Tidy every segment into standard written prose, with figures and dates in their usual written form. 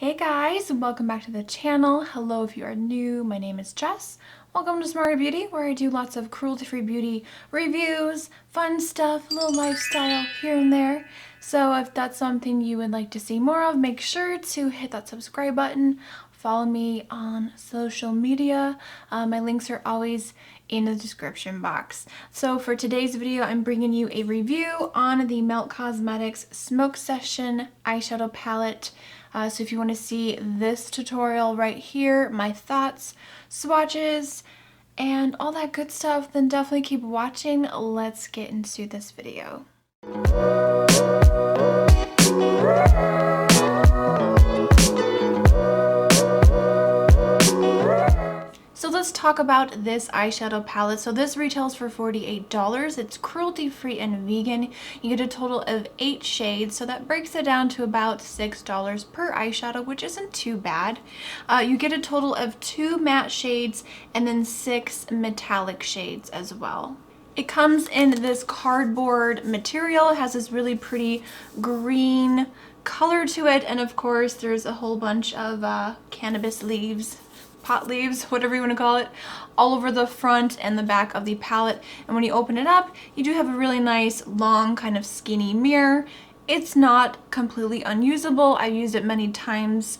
Hey guys, welcome back to the channel. Hello if you are new, my name is Jess. Welcome to Smarter Beauty, where I do lots of cruelty-free beauty reviews, fun stuff, a little lifestyle here and there. So if that's something you would like to see more of, make sure to hit that subscribe button. Follow me on social media. My links are always in the description box. So for today's video, I'm bringing you a review on the Melt Cosmetics Smoke Session eyeshadow palette. So if you want to see this tutorial right here, my thoughts, swatches, and all that good stuff, then definitely keep watching. Let's get into this video. So let's talk about this eyeshadow palette. So this retails for $48. It's cruelty-free and vegan. You get a total of 8 shades, so that breaks it down to about $6 per eyeshadow, which isn't too bad. You get a total of 2 matte shades and then 6 metallic shades as well. It comes in this cardboard material. It has this really pretty green color to it, and of course there's a whole bunch of cannabis leaves, pot leaves, whatever you want to call it, all over the front and the back of the palette. And when you open it up, you do have a really nice long kind of skinny mirror. It's not completely unusable. I've used it many times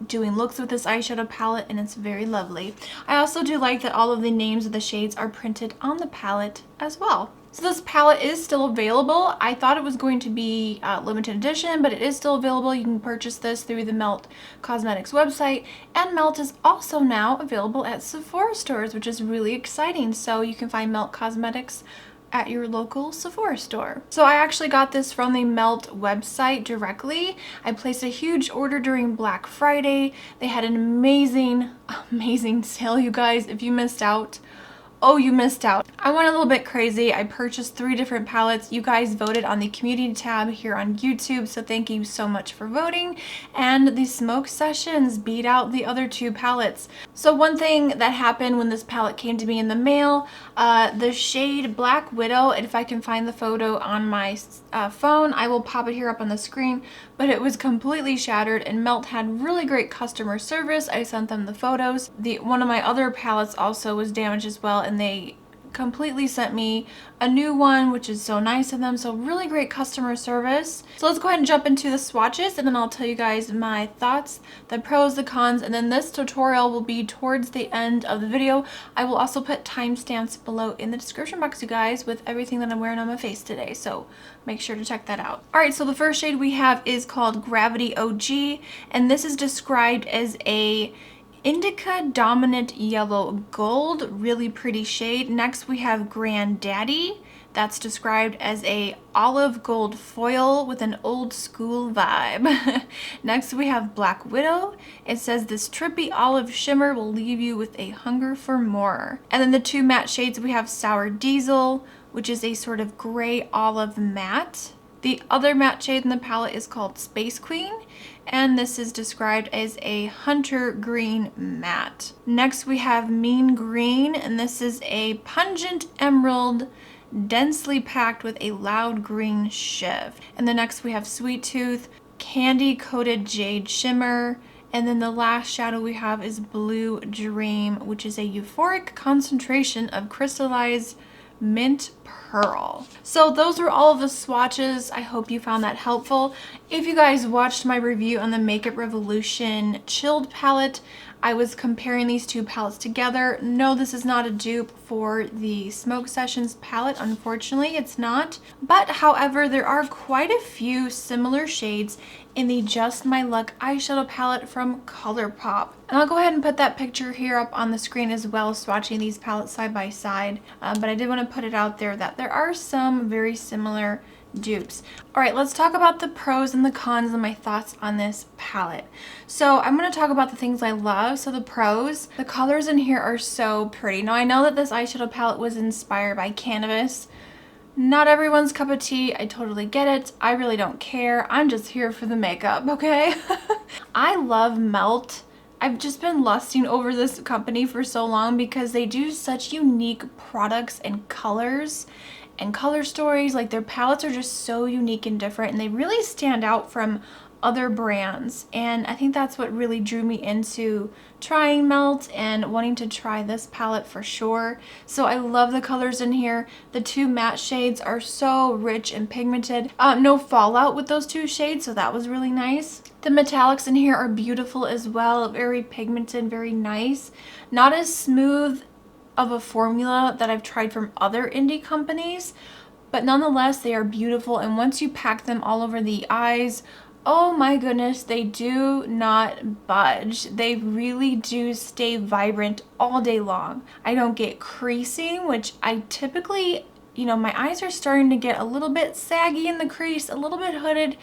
doing looks with this eyeshadow palette, and it's very lovely. I also do like that all of the names of the shades are printed on the palette as well. So this palette is still available. I thought it was going to be limited edition, but it is still available. You can purchase this through the Melt Cosmetics website, and Melt is also now available at Sephora stores, which is really exciting. So you can find Melt Cosmetics at your local Sephora store. So I actually got this from the Melt website directly. I placed a huge order during Black Friday. They had an amazing sale, you guys. If you missed out, oh, you missed out. I went a little bit crazy. I purchased 3 different palettes. You guys voted on the community tab here on YouTube, so thank you so much for voting. And the Smoke Sessions beat out the other 2 palettes. So one thing that happened when this palette came to me in the mail, the shade Black Widow, and if I can find the photo on my phone, I will pop it here up on the screen, but it was completely shattered, and Melt had really great customer service. I sent them the photos. One of my other palettes also was damaged as well, and they completely sent me a new one, which is so nice of them. So really great customer service. So let's go ahead and jump into the swatches, and then I'll tell you guys my thoughts, the pros, the cons, and then this tutorial will be towards the end of the video. I will also put timestamps below in the description box, you guys, with everything that I'm wearing on my face today, so make sure to check that out. All right, so the first shade we have is called Gravity OG, and this is described as a indica dominant yellow gold, really pretty shade. Next we have Granddaddy. That's described as a olive gold foil with an old school vibe. Next we have Black Widow. It says this trippy olive shimmer will leave you with a hunger for more. And then the 2 matte shades, we have Sour Diesel, which is a sort of gray olive matte. The other matte shade in the palette is called Space Queen, and this is described as a hunter green matte. Next we have Mean Green, and this is a pungent emerald, densely packed with a loud green shift. And then next we have Sweet Tooth, candy coated jade shimmer. And then the last shadow we have is Blue Dream, which is a euphoric concentration of crystallized mint pearl. So those are all of the swatches. I hope you found that helpful. If you guys watched my review on the Makeup Revolution chilled palette, I was comparing these 2 palettes together. No, this is not a dupe for the Smoke Sessions palette. Unfortunately, it's not. But however, there are quite a few similar shades in the Just My Luck eyeshadow palette from ColourPop. And I'll go ahead and put that picture here up on the screen as well, swatching these palettes side by side. But I did want to put it out there that there are some very similar dupes. All right, let's talk about the pros and the cons and my thoughts on this palette. So I'm going to talk about the things I love. So the pros, the colors in here are so pretty. Now I know that this eyeshadow palette was inspired by cannabis. Not everyone's cup of tea. I totally get it. I really don't care. I'm just here for the makeup, okay? I love Melt. I've just been lusting over this company for so long because they do such unique products and colors and color stories. Like, their palettes are just so unique and different, and they really stand out from other brands, and I think that's what really drew me into trying Melt and wanting to try this palette for sure. So I love the colors in here. The two matte shades are so rich and pigmented. No fallout with those two shades, so that was really nice. The metallics in here are beautiful as well, very pigmented, very nice. Not as smooth of a formula that I've tried from other indie companies, but nonetheless they are beautiful, and once you pack them all over the eyes, oh my goodness, they do not budge. They really do stay vibrant all day long. I don't get creasing, which I typically, my eyes are starting to get a little bit saggy in the crease, a little bit hooded,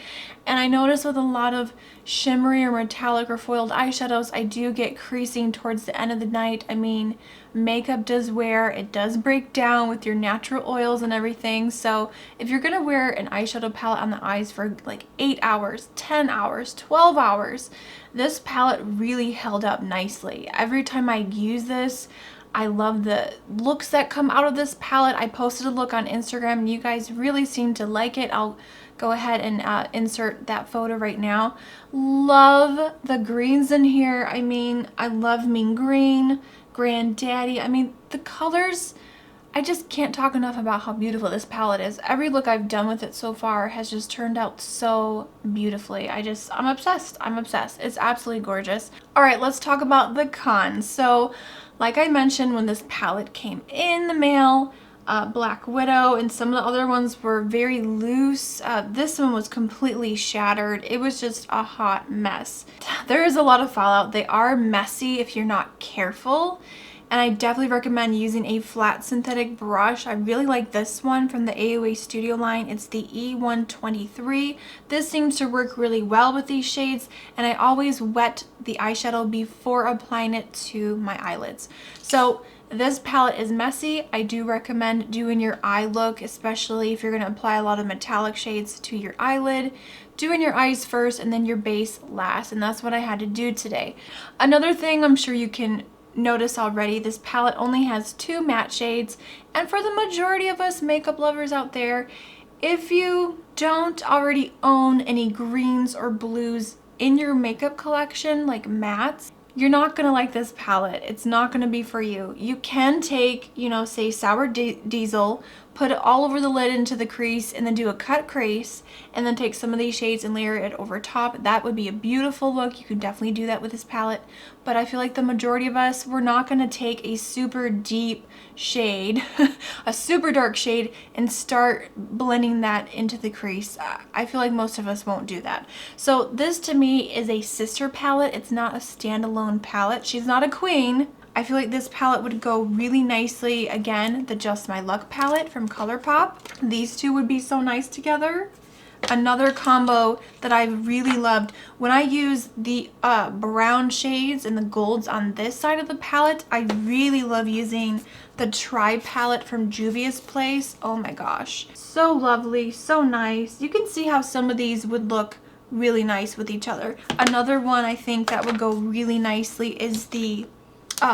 and I notice with a lot of shimmery or metallic or foiled eyeshadows, I do get creasing towards the end of the night. I mean, makeup does wear, it does break down with your natural oils and everything, so if you're gonna wear an eyeshadow palette on the eyes for like 8 hours, 10 hours, 12 hours, this palette really held up nicely. Every time I use this, I love the looks that come out of this palette. I posted a look on Instagram and you guys really seem to like it. I'll go ahead and insert that photo right now. Love the greens in here. I mean, I love Mean Green, Granddaddy. I mean, the colors, I just can't talk enough about how beautiful this palette is. Every look I've done with it so far has just turned out so beautifully. I'm obsessed. I'm obsessed. It's absolutely gorgeous. All right, let's talk about the cons. So, like I mentioned, when this palette came in the mail, Black Widow and some of the other ones were very loose. This one was completely shattered. It was just a hot mess. There is a lot of fallout. They are messy if you're not careful. And I definitely recommend using a flat synthetic brush. I really like this one from the AOA Studio line. It's the E123. This seems to work really well with these shades, and I always wet the eyeshadow before applying it to my eyelids. So this palette is messy. I do recommend doing your eye look, especially if you're going to apply a lot of metallic shades to your eyelid. Doing your eyes first and then your base last, and that's what I had to do today. Another thing I'm sure you can notice already, this palette only has 2 matte shades, and for the majority of us makeup lovers out there, if you don't already own any greens or blues in your makeup collection, like mattes, you're not gonna like this palette. It's not gonna be for you. You can take, say Sour Diesel, put it all over the lid into the crease, and then do a cut crease, and then take some of these shades and layer it over top. That would be a beautiful look. You can definitely do that with this palette, but I feel like the majority of us, we're not gonna take a super deep shade, a super dark shade, and start blending that into the crease. I feel like most of us won't do that. So this to me is a sister palette. It's not a standalone palette. She's not a queen. I feel like this palette would go really nicely, again, the Just My Luck palette from ColourPop. These two would be so nice together. Another combo that I really loved, when I use the brown shades and the golds on this side of the palette, I really love using the Tri palette from Juvia's Place. Oh my gosh. So lovely, so nice. You can see how some of these would look really nice with each other. Another one I think that would go really nicely is the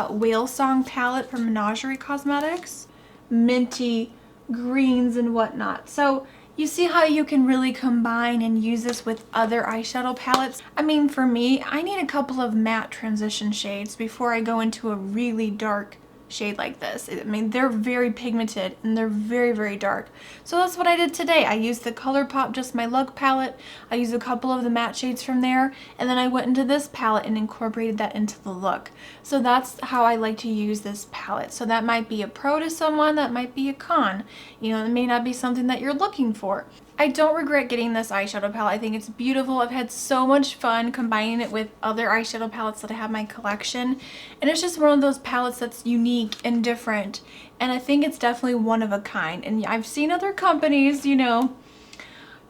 Whale Song palette from Menagerie Cosmetics. Minty greens and whatnot. So you see how you can really combine and use this with other eyeshadow palettes. I mean, for me, I need a couple of matte transition shades before I go into a really dark shade like this. I mean, they're very pigmented and they're very, very dark. So that's what I did today. I used the ColourPop Just My Luck palette. I used a couple of the matte shades from there, and then I went into this palette and incorporated that into the look. So that's how I like to use this palette. So that might be a pro to someone, that might be a con. It may not be something that you're looking for. I don't regret getting this eyeshadow palette. I think it's beautiful. I've had so much fun combining it with other eyeshadow palettes that I have in my collection. And it's just one of those palettes that's unique and different. And I think it's definitely one of a kind. And I've seen other companies,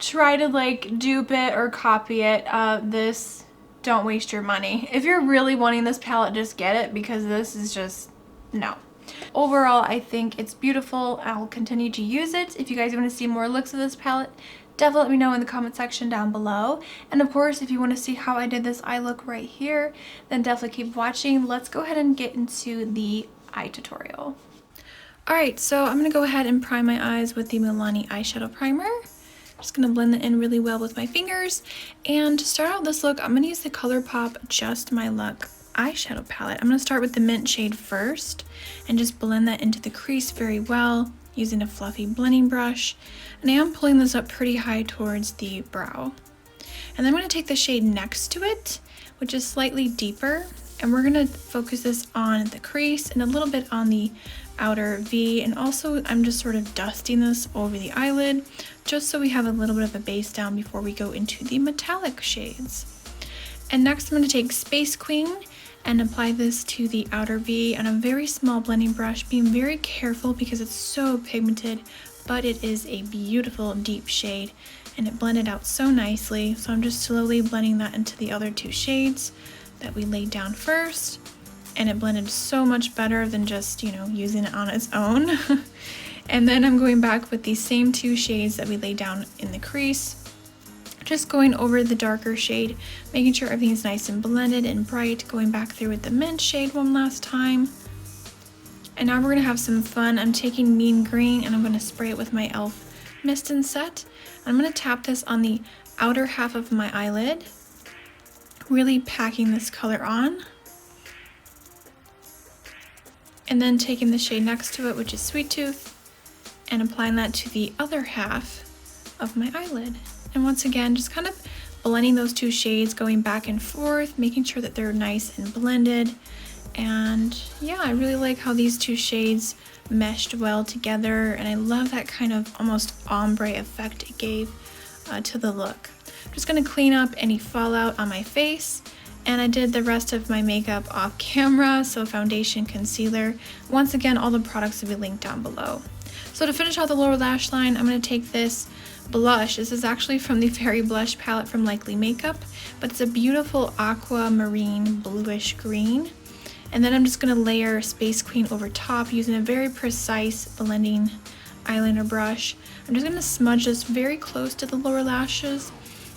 try to like dupe it or copy it. This, don't waste your money. If you're really wanting this palette, just get it, because this is just, no. Overall, I think it's beautiful. I'll continue to use it. If you guys want to see more looks of this palette, definitely let me know in the comment section down below. And of course, if you want to see how I did this eye look right here, then definitely keep watching. Let's go ahead and get into the eye tutorial. Alright, so I'm going to go ahead and prime my eyes with the Milani eyeshadow primer. Just gonna blend that in really well with my fingers. And to start out this look, I'm gonna use the ColourPop Just My Luck eyeshadow palette. I'm gonna start with the mint shade first and just blend that into the crease very well using a fluffy blending brush. And I am pulling this up pretty high towards the brow. And then I'm gonna take the shade next to it, which is slightly deeper, and we're gonna focus this on the crease and a little bit on the outer V, and also I'm just sort of dusting this over the eyelid just so we have a little bit of a base down before we go into the metallic shades. And next I'm going to take Space Queen and apply this to the outer V on a very small blending brush, being very careful because it's so pigmented, but it is a beautiful deep shade and it blended out so nicely. So I'm just slowly blending that into the other two shades that we laid down first. And it blended so much better than just, you know, using it on its own. And then I'm going back with these same two shades that we laid down in the crease, just going over the darker shade, making sure everything's nice and blended and bright, going back through with the mint shade one last time. And now we're gonna have some fun. I'm taking Mean Green and I'm gonna spray it with my e.l.f. Mist and Set. I'm gonna tap this on the outer half of my eyelid, really packing this color on. And then taking the shade next to it, which is Sweet Tooth, and applying that to the other half of my eyelid. And once again, just kind of blending those two shades, going back and forth, making sure that they're nice and blended. And yeah, I really like how these two shades meshed well together, and I love that kind of almost ombre effect it gave to the look. I'm just gonna clean up any fallout on my face. And I did the rest of my makeup off camera, so foundation, concealer. Once again, all the products will be linked down below. So to finish out the lower lash line, I'm going to take this blush. This is actually from the Fairy Blush palette from Likely Makeup, but it's a beautiful aquamarine bluish green. And then I'm just going to layer Space Queen over top using a very precise blending eyeliner brush. I'm just going to smudge this very close to the lower lashes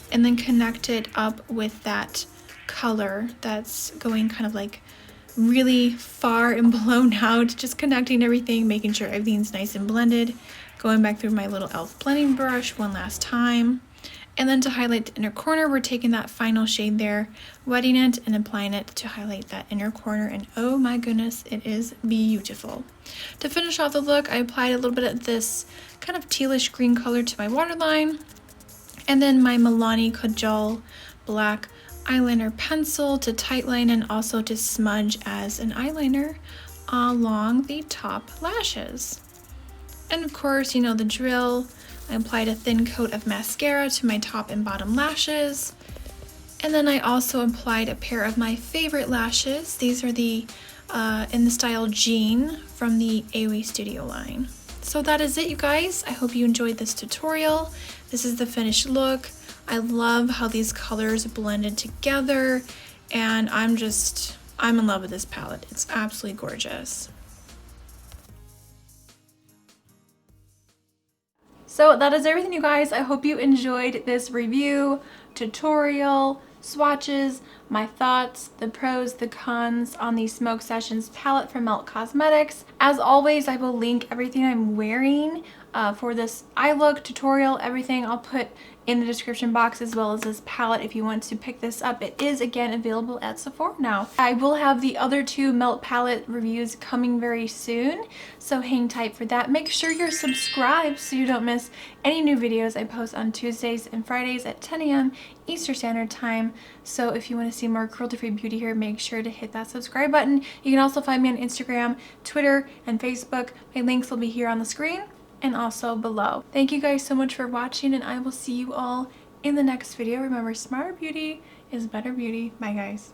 and then connect it up with that color that's going kind of like really far and blown out, just connecting everything, making sure everything's nice and blended, going back through my little e.l.f. blending brush one last time. And then to highlight the inner corner, we're taking that final shade there, wetting it and applying it to highlight that inner corner, and oh my goodness, it is beautiful. To finish off the look, I applied a little bit of this kind of tealish green color to my waterline, and then my Milani Kajal black eyeliner pencil to tightline and also to smudge as an eyeliner along the top lashes. And of course, you know the drill. I applied a thin coat of mascara to my top and bottom lashes. And then I also applied a pair of my favorite lashes. These are the in the style Jean from the Aoi Studio line. So that is it, you guys. I hope you enjoyed this tutorial. This is the finished look. I love how these colors blended together, and I'm in love with this palette. It's absolutely gorgeous. So that is everything, you guys. I hope you enjoyed this review, tutorial, swatches, my thoughts, the pros, the cons on the Smoke Sessions palette from Melt Cosmetics. As always, I will link everything I'm wearing for this eye look, tutorial, everything I'll put in the description box, as well as this palette if you want to pick this up. It is again available at Sephora now. I will have the other two Melt palette reviews coming very soon, so hang tight for that. Make sure you're subscribed so you don't miss any new videos I post on Tuesdays and Fridays at 10 a.m. Eastern Standard Time. So if you want to see more cruelty-free beauty here, make sure to hit that subscribe button. You can also find me on Instagram, Twitter, and Facebook. My links will be here on the screen and also below. Thank you guys so much for watching, and I will see you all in the next video. Remember, smarter beauty is better beauty. Bye guys.